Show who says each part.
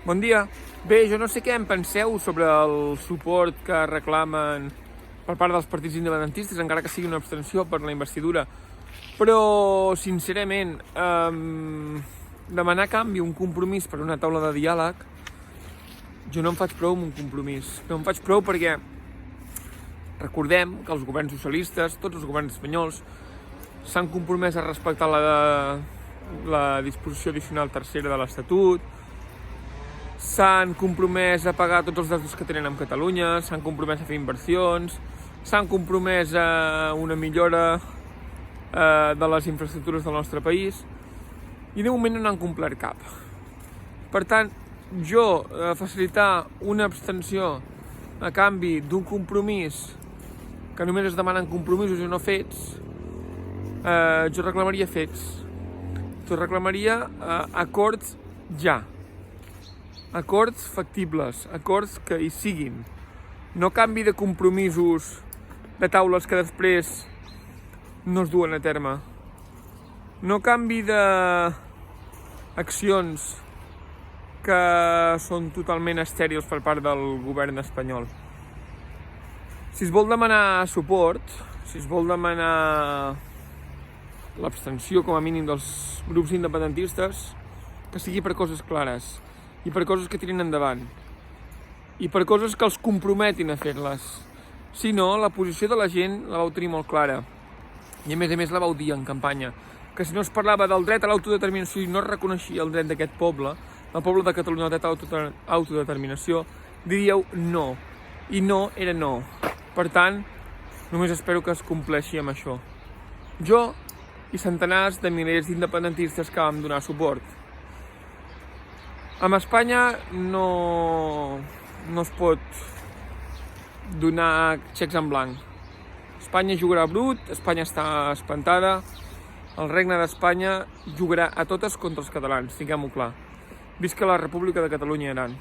Speaker 1: Bon dia. Bé, jo no sé què en penseu sobre el suport que reclamen per part dels partits independentistes, encara que sigui una abstenció per la investidura. Però, sincerament, demanar a canvi un compromís per una taula de diàleg, jo no em faig prou amb un compromís. No em faig prou perquè recordem que els governs socialistes, tots els governs espanyols, s'han compromès a respectar la disposició addicional tercera de l'Estatut, s'han compromès a pagar tots els deutes que tenen amb Catalunya, s'han compromès a fer inversions, s'han compromès a una millora de les infraestructures del nostre país i de moment no n'han complert cap. Per tant, jo facilitar una abstenció a canvi d'un compromís que només es demanen compromisos i no fets, jo reclamaria fets. Jo reclamaria acords ja. Acords factibles, acords que hi siguin. No canvi de compromisos de taules que després no es duen a terme. No canvi d'accions que són totalment estèrils per part del govern espanyol. Si es vol demanar suport, si es vol demanar l'abstenció com a mínim dels grups independentistes, que sigui per coses clares i per coses que tirin endavant i per coses que els comprometin a fer-les. Si no, la posició de la gent la vau tenir molt clara i a més la vau dir en campanya, que si no es parlava del dret a l'autodeterminació i no es reconeixia el dret d'aquest poble, el poble de Catalunya, el dret a l'autodeterminació, diríeu no, i no era no. Per tant, només espero que es compleixi amb això. Jo i centenars de milers d'independentistes que vam donar suport. Amb Espanya no es pot donar xecs en blanc. Espanya jugarà brut, Espanya està espantada, el regne d'Espanya jugarà a totes contra els catalans, tinguem-ho clar. Visca la República de Catalunya i Aran.